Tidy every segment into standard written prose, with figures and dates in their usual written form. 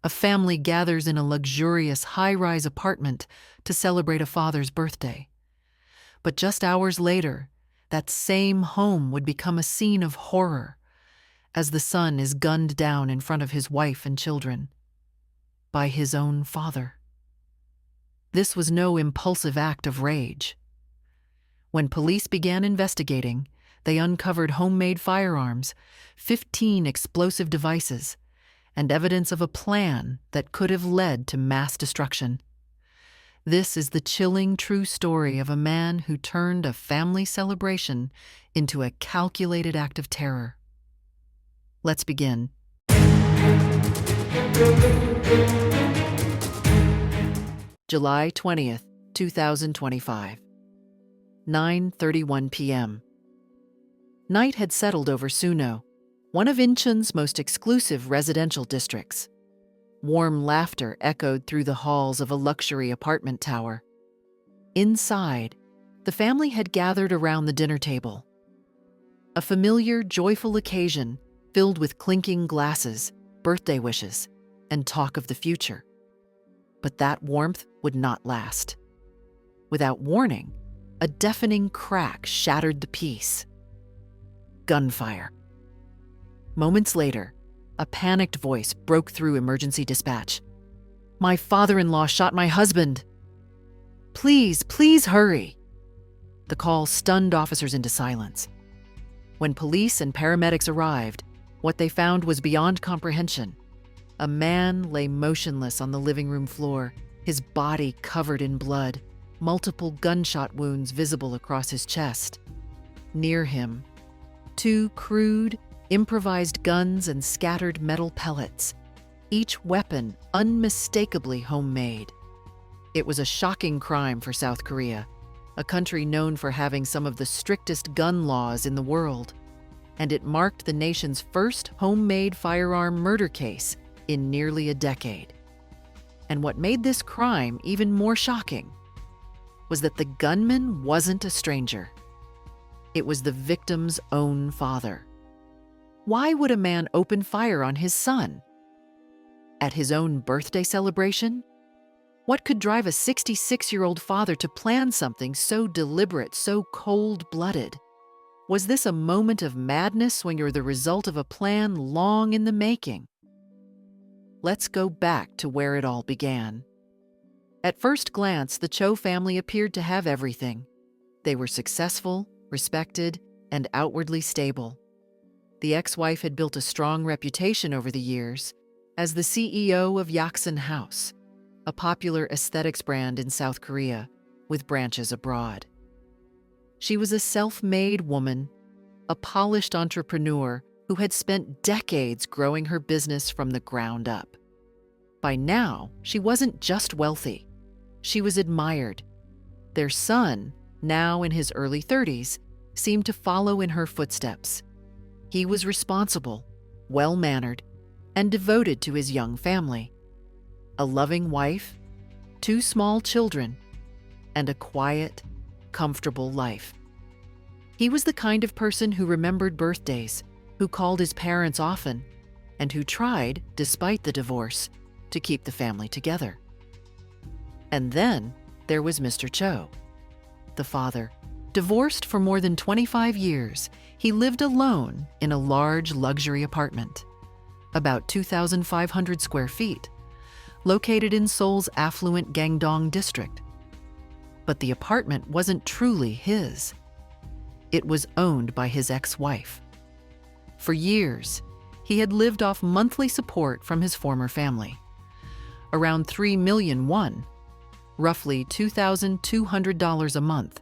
A family gathers in a luxurious high-rise apartment to celebrate a father's birthday. But just hours later, that same home would become a scene of horror as the son is gunned down in front of his wife and children by his own father. This was no impulsive act of rage. When police began investigating, they uncovered homemade firearms, 15 explosive devices, and evidence of a plan that could have led to mass destruction. This is the chilling true story of a man who turned a family celebration into a calculated act of terror. Let's begin. July 20th, 2025. 9:31 p.m. Night had settled over Suno, one of Incheon's most exclusive residential districts. Warm laughter echoed through the halls of a luxury apartment tower. Inside, the family had gathered around the dinner table. A familiar, joyful occasion filled with clinking glasses, birthday wishes, and talk of the future. But that warmth would not last. Without warning, a deafening crack shattered the peace. Gunfire. Moments later, a panicked voice broke through emergency dispatch. "My father-in-law shot my husband. Please, please hurry." The call stunned officers into silence. When police and paramedics arrived, what they found was beyond comprehension. A man lay motionless on the living room floor, his body covered in blood, multiple gunshot wounds visible across his chest. Near him, 2 crude, improvised guns and scattered metal pellets, each weapon unmistakably homemade. It was a shocking crime for South Korea, a country known for having some of the strictest gun laws in the world, and it marked the nation's first homemade firearm murder case in nearly a decade. And what made this crime even more shocking was that the gunman wasn't a stranger. It was the victim's own father. Why would a man open fire on his son? At his own birthday celebration? What could drive a 66-year-old father to plan something so deliberate, so cold-blooded? Was this a moment of madness when you're the result of a plan long in the making? Let's go back to where it all began. At first glance, the Cho family appeared to have everything. They were successful, respected, and outwardly stable. The ex-wife had built a strong reputation over the years as the CEO of Yaksan House, a popular aesthetics brand in South Korea with branches abroad. She was a self-made woman, a polished entrepreneur who had spent decades growing her business from the ground up. By now, she wasn't just wealthy. She was admired. Their son, now in his early 30s, seemed to follow in her footsteps. He was responsible, well-mannered, and devoted to his young family. A loving wife, 2 small children, and a quiet, comfortable life. He was the kind of person who remembered birthdays, who called his parents often, and who tried, despite the divorce, to keep the family together. And then there was Mr. Cho, the father. Divorced for more than 25 years, he lived alone in a large luxury apartment, about 2,500 square feet, located in Seoul's affluent Gangdong district. But the apartment wasn't truly his. It was owned by his ex-wife. For years, he had lived off monthly support from his former family, around 3 million won, roughly $2,200 a month.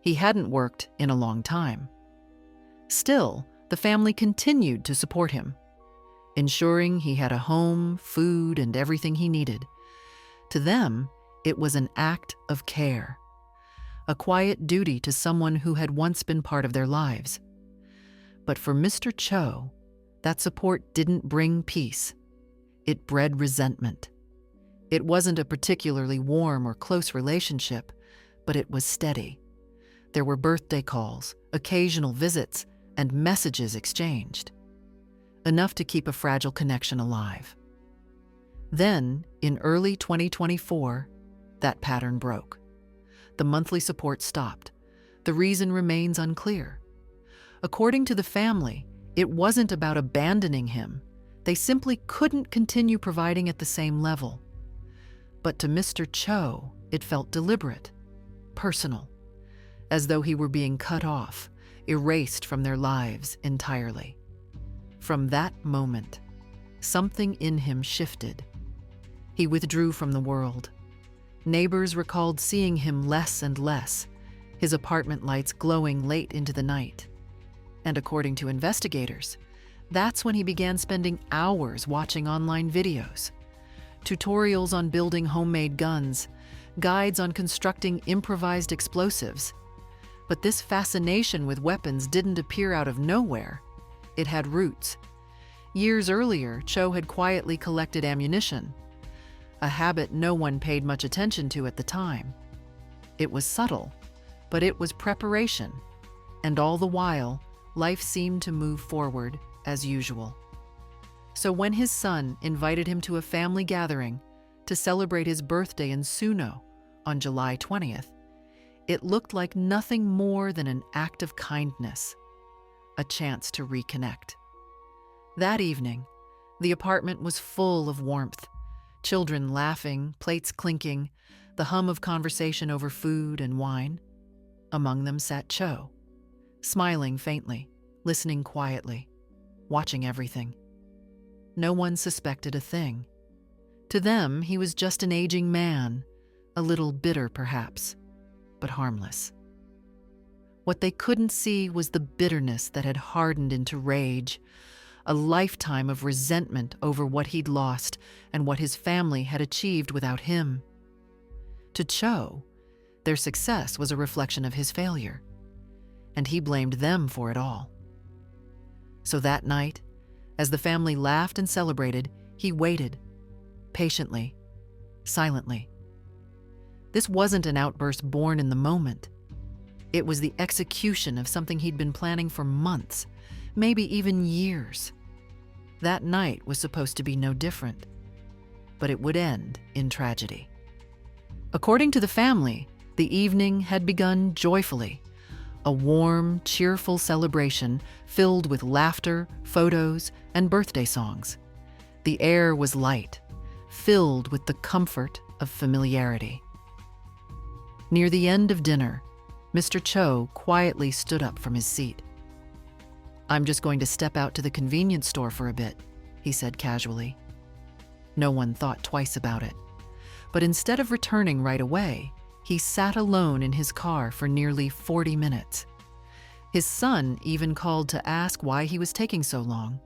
He hadn't worked in a long time. Still, the family continued to support him, ensuring he had a home, food, and everything he needed. To them, it was an act of care, a quiet duty to someone who had once been part of their lives. But for Mr. Cho, that support didn't bring peace. It bred resentment. It wasn't a particularly warm or close relationship, but it was steady. There were birthday calls, occasional visits, and messages exchanged, enough to keep a fragile connection alive. Then, in early 2024, that pattern broke. The monthly support stopped. The reason remains unclear. According to the family, it wasn't about abandoning him. They simply couldn't continue providing at the same level. But to Mr. Cho, it felt deliberate, personal, as though he were being cut off, erased from their lives entirely. From that moment, something in him shifted. He withdrew from the world. Neighbors recalled seeing him less and less, his apartment lights glowing late into the night. And according to investigators, that's when he began spending hours watching online videos, tutorials on building homemade guns, guides on constructing improvised explosives. But this fascination with weapons didn't appear out of nowhere. It had roots. Years earlier, Cho had quietly collected ammunition, a habit no one paid much attention to at the time. It was subtle, but it was preparation, and all the while, life seemed to move forward as usual. So when his son invited him to a family gathering to celebrate his birthday in Suno on July 20th, it looked like nothing more than an act of kindness, a chance to reconnect. That evening, the apartment was full of warmth, children laughing, plates clinking, the hum of conversation over food and wine. Among them sat Cho, smiling faintly, listening quietly, watching everything. No one suspected a thing. To them, he was just an aging man, a little bitter perhaps, but harmless. What they couldn't see was the bitterness that had hardened into rage, a lifetime of resentment over what he'd lost and what his family had achieved without him. To Cho, their success was a reflection of his failure, and he blamed them for it all. So that night, as the family laughed and celebrated, he waited, patiently, silently. This wasn't an outburst born in the moment. It was the execution of something he'd been planning for months, maybe even years. That night was supposed to be no different, but it would end in tragedy. According to the family, the evening had begun joyfully, a warm, cheerful celebration filled with laughter, photos, and birthday songs. The air was light, filled with the comfort of familiarity. Near the end of dinner, Mr. Cho quietly stood up from his seat. "I'm just going to step out to the convenience store for a bit," he said casually. No one thought twice about it. But instead of returning right away, he sat alone in his car for nearly 40 minutes. His son even called to ask why he was taking so long.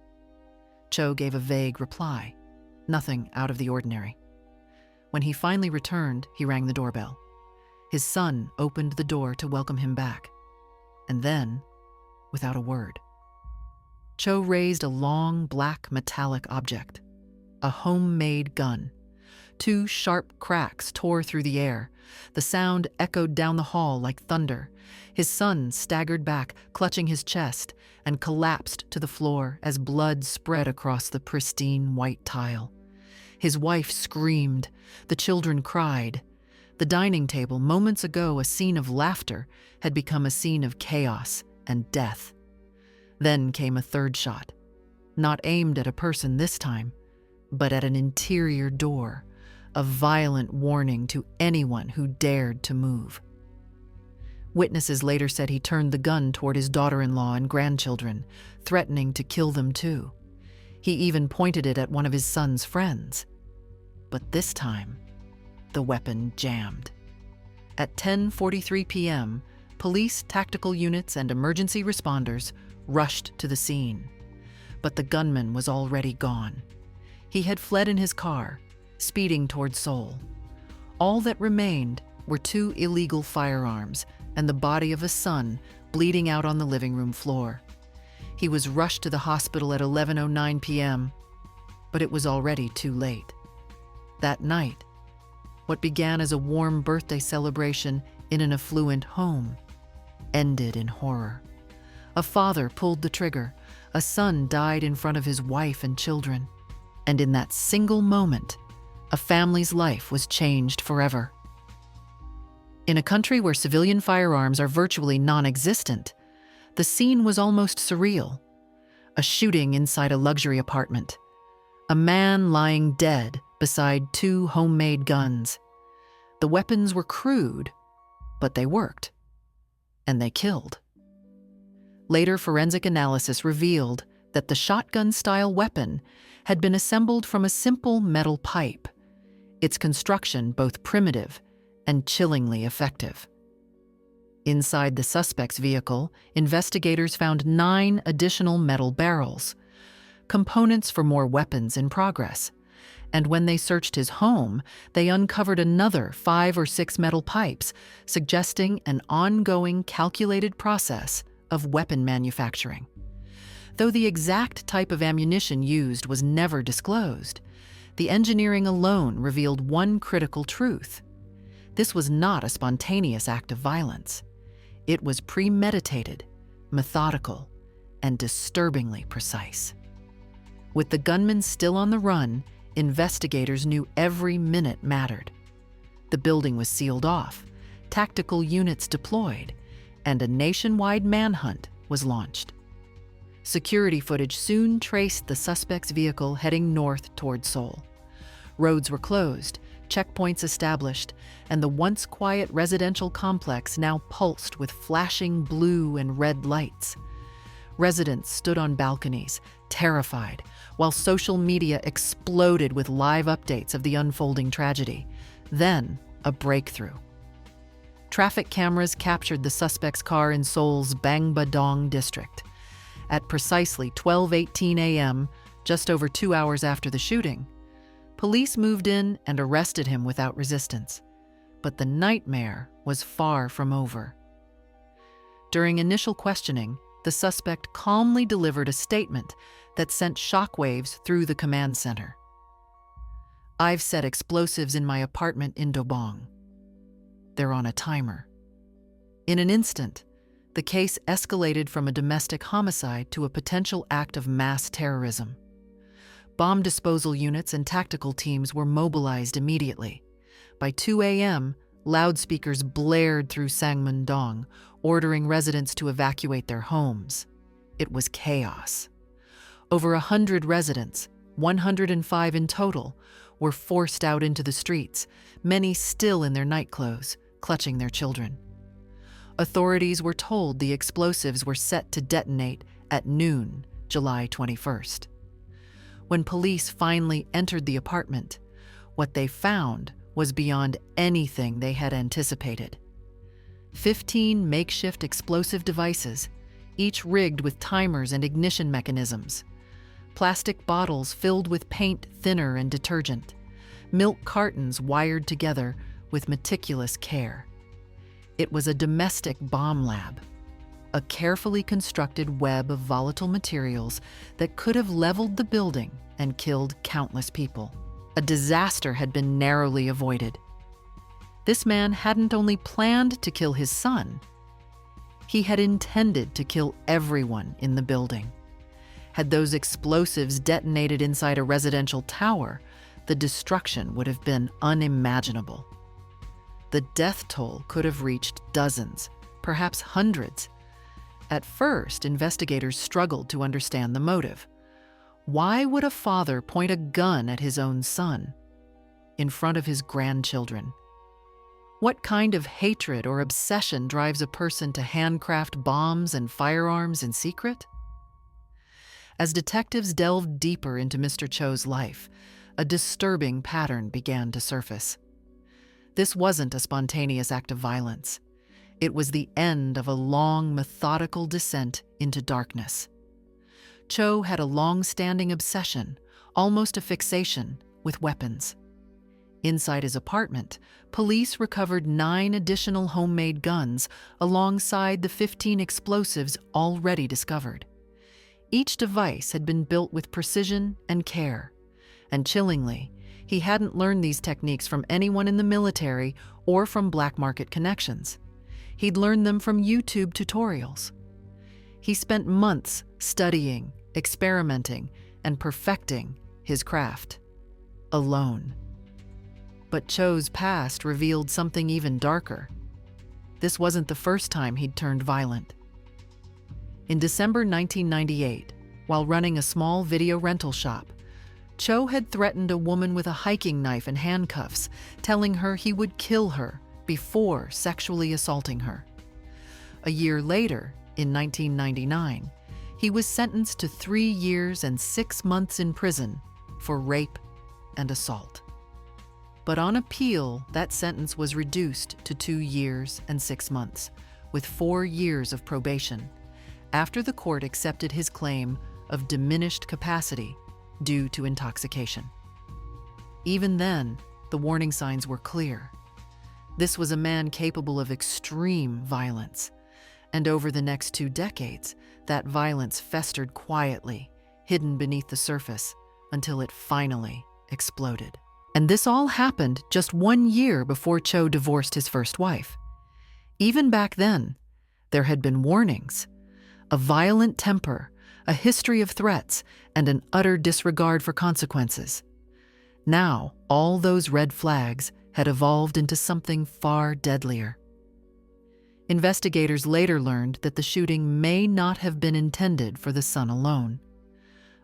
Cho gave a vague reply, nothing out of the ordinary. When he finally returned, he rang the doorbell. His son opened the door to welcome him back. And then, without a word, Cho raised a long, black, metallic object, a homemade gun. 2 sharp cracks tore through the air. The sound echoed down the hall like thunder. His son staggered back, clutching his chest, and collapsed to the floor as blood spread across the pristine white tile. His wife screamed. The children cried. The dining table, moments ago a scene of laughter, had become a scene of chaos and death. Then came a third shot, not aimed at a person this time, but at an interior door, a violent warning to anyone who dared to move. Witnesses later said he turned the gun toward his daughter-in-law and grandchildren, threatening to kill them too. He even pointed it at one of his son's friends. But this time, the weapon jammed. At 10:43 p.m., police, tactical units, and emergency responders rushed to the scene. But the gunman was already gone. He had fled in his car, speeding toward Seoul. All that remained were 2 illegal firearms and the body of a son bleeding out on the living room floor. He was rushed to the hospital at 11:09 p.m., but it was already too late. That night, what began as a warm birthday celebration in an affluent home ended in horror. A father pulled the trigger. A son died in front of his wife and children. And in that single moment, A family's life was changed forever. In a country where civilian firearms are virtually non-existent, the scene was almost surreal. A shooting inside a luxury apartment. A man lying dead beside 2 homemade guns. The weapons were crude, but they worked. And they killed. Later forensic analysis revealed that the shotgun-style weapon had been assembled from a simple metal pipe, its construction both primitive and chillingly effective. Inside the suspect's vehicle, investigators found 9 additional metal barrels, components for more weapons in progress. And when they searched his home, they uncovered another 5 or 6 metal pipes, suggesting an ongoing calculated process of weapon manufacturing. Though the exact type of ammunition used was never disclosed, the engineering alone revealed one critical truth. This was not a spontaneous act of violence. It was premeditated, methodical, and disturbingly precise. With the gunman still on the run, investigators knew every minute mattered. The building was sealed off, tactical units deployed, and a nationwide manhunt was launched. Security footage soon traced the suspect's vehicle heading north toward Seoul. Roads were closed, checkpoints established, and the once quiet residential complex now pulsed with flashing blue and red lights. Residents stood on balconies, terrified, while social media exploded with live updates of the unfolding tragedy. Then, a breakthrough. Traffic cameras captured the suspect's car in Seoul's Bangbadong district. At precisely 12:18 a.m., just over 2 hours after the shooting, police moved in and arrested him without resistance. But the nightmare was far from over. During initial questioning, the suspect calmly delivered a statement that sent shockwaves through the command center. "I've set explosives in my apartment in Dobong. They're on a timer." In an instant, the case escalated from a domestic homicide to a potential act of mass terrorism. Bomb disposal units and tactical teams were mobilized immediately. By 2 a.m., loudspeakers blared through Sangmun-dong, ordering residents to evacuate their homes. It was chaos. Over 100 residents, 105 in total, were forced out into the streets, many still in their nightclothes, clutching their children. Authorities were told the explosives were set to detonate at noon, July 21st. When police finally entered the apartment, what they found was beyond anything they had anticipated. 15 makeshift explosive devices, each rigged with timers and ignition mechanisms. Plastic bottles filled with paint thinner and detergent. Milk cartons wired together with meticulous care. It was a domestic bomb lab, a carefully constructed web of volatile materials that could have leveled the building and killed countless people. A disaster had been narrowly avoided. This man hadn't only planned to kill his son, he had intended to kill everyone in the building. Had those explosives detonated inside a residential tower, the destruction would have been unimaginable. The death toll could have reached dozens, perhaps hundreds. At first, investigators struggled to understand the motive. Why would a father point a gun at his own son in front of his grandchildren? What kind of hatred or obsession drives a person to handcraft bombs and firearms in secret? As detectives delved deeper into Mr. Cho's life, a disturbing pattern began to surface. This wasn't a spontaneous act of violence. It was the end of a long, methodical descent into darkness. Cho had a long-standing obsession, almost a fixation, with weapons. Inside his apartment, police recovered 9 additional homemade guns alongside the 15 explosives already discovered. Each device had been built with precision and care, and chillingly, he hadn't learned these techniques from anyone in the military or from black market connections. He'd learned them from YouTube tutorials. He spent months studying, experimenting, and perfecting his craft, alone. But Cho's past revealed something even darker. This wasn't the first time he'd turned violent. In December 1998, while running a small video rental shop, Cho had threatened a woman with a hiking knife and handcuffs, telling her he would kill her before sexually assaulting her. A year later, in 1999, he was sentenced to 3 years and 6 months in prison for rape and assault. But on appeal, that sentence was reduced to 2 years and 6 months, with 4 years of probation, after the court accepted his claim of diminished capacity due to intoxication. Even then, the warning signs were clear. This was a man capable of extreme violence, and over the next 2 decades, that violence festered quietly, hidden beneath the surface, until it finally exploded. And this all happened just 1 year before Cho divorced his first wife. Even back then, there had been warnings: a violent temper, a history of threats, and an utter disregard for consequences. Now, all those red flags had evolved into something far deadlier. Investigators later learned that the shooting may not have been intended for the son alone.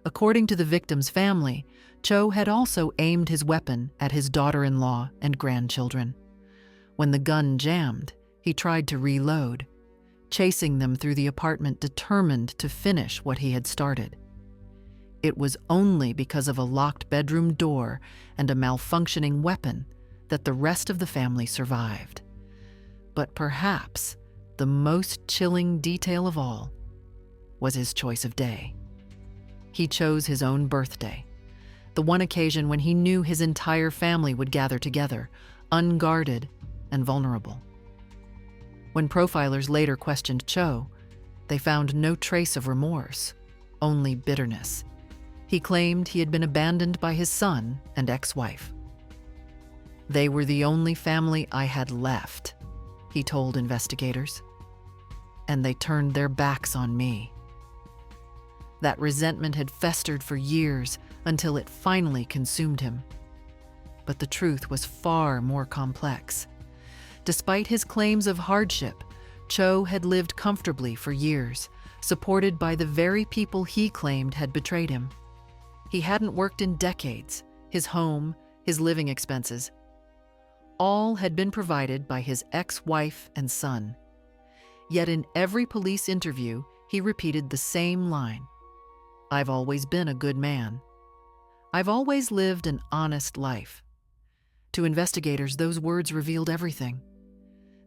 According to the victim's family, Cho had also aimed his weapon at his daughter-in-law and grandchildren. When the gun jammed, he tried to reload, chasing them through the apartment, determined to finish what he had started. It was only because of a locked bedroom door and a malfunctioning weapon that the rest of the family survived. But perhaps the most chilling detail of all was his choice of day. He chose his own birthday, the one occasion when he knew his entire family would gather together, unguarded and vulnerable. When profilers later questioned Cho, they found no trace of remorse, only bitterness. He claimed he had been abandoned by his son and ex-wife. "They were the only family I had left," he told investigators, "and they turned their backs on me." That resentment had festered for years until it finally consumed him. But the truth was far more complex. Despite his claims of hardship, Cho had lived comfortably for years, supported by the very people he claimed had betrayed him. He hadn't worked in decades. His home, his living expenses, all had been provided by his ex-wife and son. Yet in every police interview, he repeated the same line: "I've always been a good man. I've always lived an honest life." To investigators, those words revealed everything.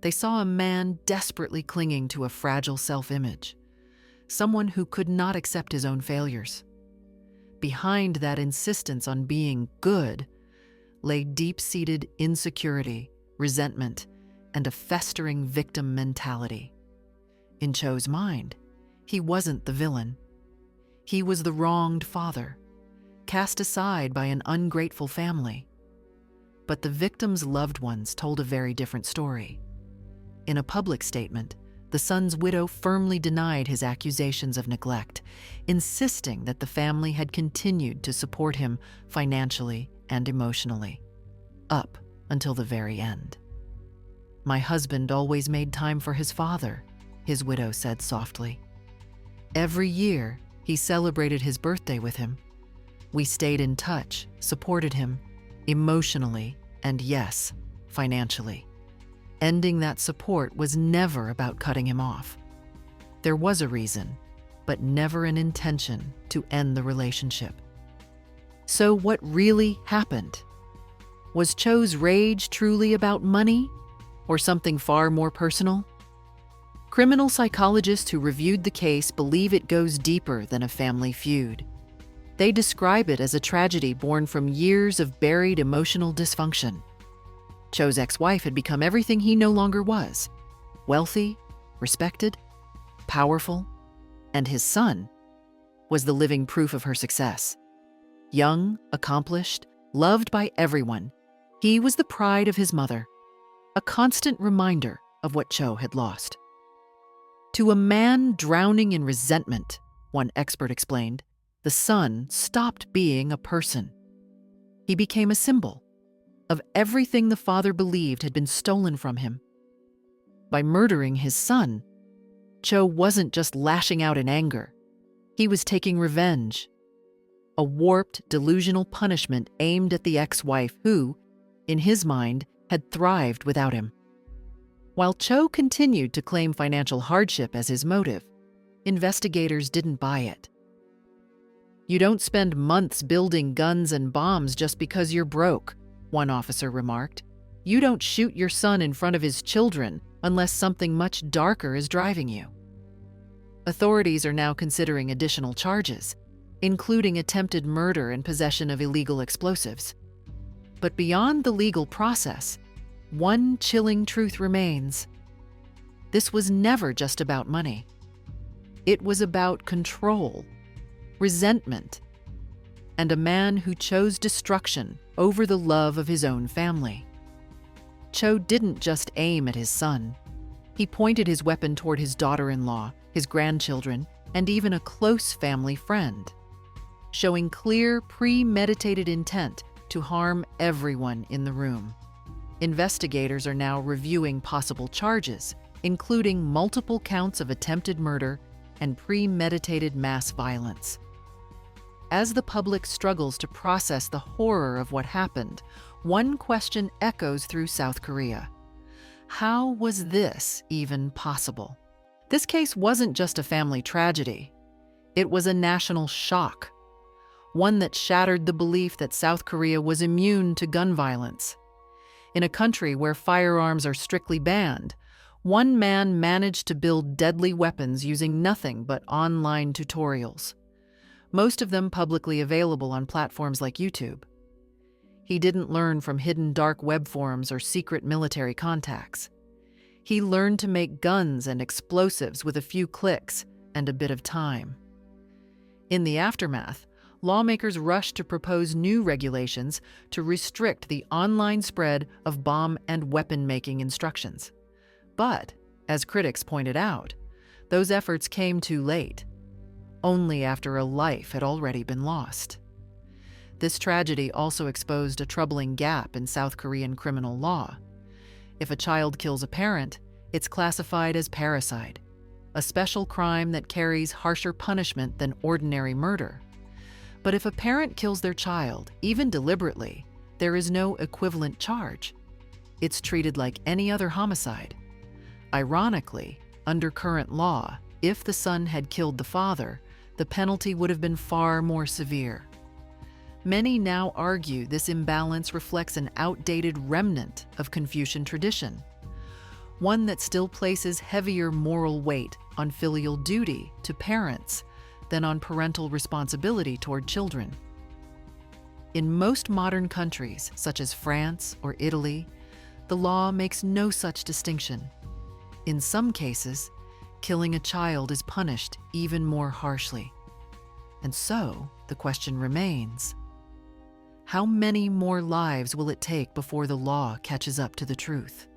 They saw a man desperately clinging to a fragile self-image, someone who could not accept his own failures. Behind that insistence on being good lay deep-seated insecurity, resentment, and a festering victim mentality. In Cho's mind, he wasn't the villain. He was the wronged father, cast aside by an ungrateful family. But the victim's loved ones told a very different story. In a public statement, the son's widow firmly denied his accusations of neglect, insisting that the family had continued to support him financially and emotionally, up until the very end. "My husband always made time for his father," his widow said softly. "Every year, he celebrated his birthday with him. We stayed in touch, supported him, emotionally, and yes, financially. Ending that support was never about cutting him off. There was a reason, but never an intention to end the relationship." So what really happened? Was Cho's rage truly about money, or something far more personal? Criminal psychologists who reviewed the case believe it goes deeper than a family feud. They describe it as a tragedy born from years of buried emotional dysfunction. Cho's ex-wife had become everything he no longer was: wealthy, respected, powerful, and his son was the living proof of her success. Young, accomplished, loved by everyone, he was the pride of his mother, a constant reminder of what Cho had lost. To a man drowning in resentment, one expert explained, the son stopped being a person. He became a symbol, of everything the father believed had been stolen from him. By murdering his son, Cho wasn't just lashing out in anger. He was taking revenge. A warped, delusional punishment aimed at the ex-wife who, in his mind, had thrived without him. While Cho continued to claim financial hardship as his motive, investigators didn't buy it. "You don't spend months building guns and bombs just because you're broke," one officer remarked. "You don't shoot your son in front of his children unless something much darker is driving you." Authorities are now considering additional charges, including attempted murder and possession of illegal explosives. But beyond the legal process, one chilling truth remains. This was never just about money. It was about control, resentment, and a man who chose destruction over the love of his own family. Cho didn't just aim at his son. He pointed his weapon toward his daughter-in-law, his grandchildren, and even a close family friend, showing clear, premeditated intent to harm everyone in the room. Investigators are now reviewing possible charges, including multiple counts of attempted murder and premeditated mass violence. As the public struggles to process the horror of what happened, one question echoes through South Korea. How was this even possible? This case wasn't just a family tragedy. It was a national shock, one that shattered the belief that South Korea was immune to gun violence. In a country where firearms are strictly banned, one man managed to build deadly weapons using nothing but online tutorials, most of them publicly available on platforms like YouTube. He didn't learn from hidden dark web forums or secret military contacts. He learned to make guns and explosives with a few clicks and a bit of time. In the aftermath, lawmakers rushed to propose new regulations to restrict the online spread of bomb and weapon-making instructions. But, as critics pointed out, those efforts came too late, only after a life had already been lost. This tragedy also exposed a troubling gap in South Korean criminal law. If a child kills a parent, it's classified as parricide, a special crime that carries harsher punishment than ordinary murder. But if a parent kills their child, even deliberately, there is no equivalent charge. It's treated like any other homicide. Ironically, under current law, if the son had killed the father, the penalty would have been far more severe. Many now argue this imbalance reflects an outdated remnant of Confucian tradition, one that still places heavier moral weight on filial duty to parents than on parental responsibility toward children. In most modern countries, such as France or Italy, the law makes no such distinction. In some cases, killing a child is punished even more harshly. And so, the question remains, how many more lives will it take before the law catches up to the truth?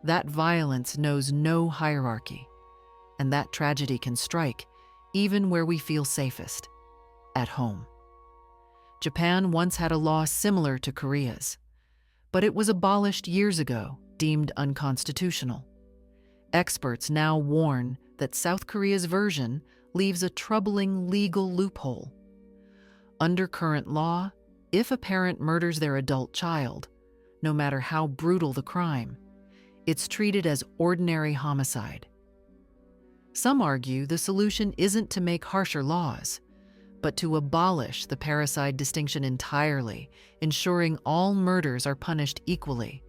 That violence knows no hierarchy, and that tragedy can strike even where we feel safest, at home. Japan once had a law similar to Korea's, but it was abolished years ago, deemed unconstitutional. Experts now warn that South Korea's version leaves a troubling legal loophole. Under current law, if a parent murders their adult child, no matter how brutal the crime, it's treated as ordinary homicide. Some argue the solution isn't to make harsher laws, but to abolish the parricide distinction entirely, ensuring all murders are punished equally,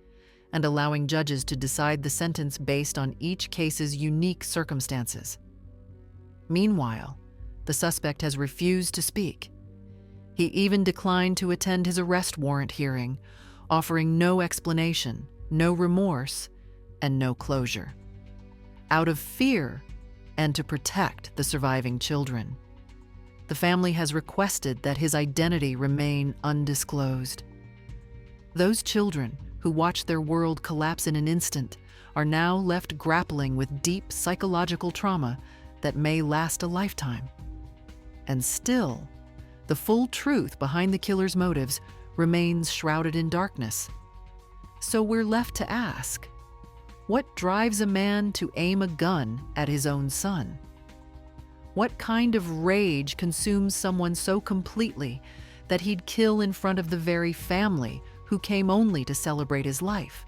and allowing judges to decide the sentence based on each case's unique circumstances. Meanwhile, the suspect has refused to speak. He even declined to attend his arrest warrant hearing, offering no explanation, no remorse, and no closure. Out of fear, and to protect the surviving children, the family has requested that his identity remain undisclosed. Those children, who watched their world collapse in an instant, are now left grappling with deep psychological trauma that may last a lifetime. And still, the full truth behind the killer's motives remains shrouded in darkness. So we're left to ask, what drives a man to aim a gun at his own son? What kind of rage consumes someone so completely that he'd kill in front of the very family who came only to celebrate his life?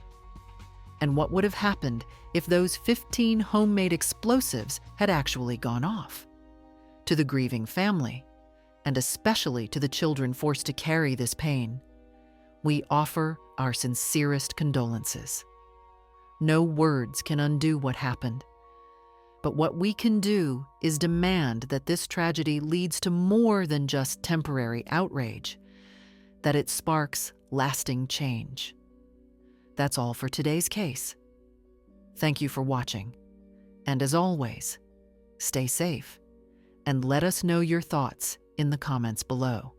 And what would have happened if those 15 homemade explosives had actually gone off? To the grieving family, and especially to the children forced to carry this pain, we offer our sincerest condolences. No words can undo what happened, but what we can do is demand that this tragedy leads to more than just temporary outrage, that it sparks lasting change. That's all for today's case. Thank you for watching, and as always, stay safe, and let us know your thoughts in the comments below.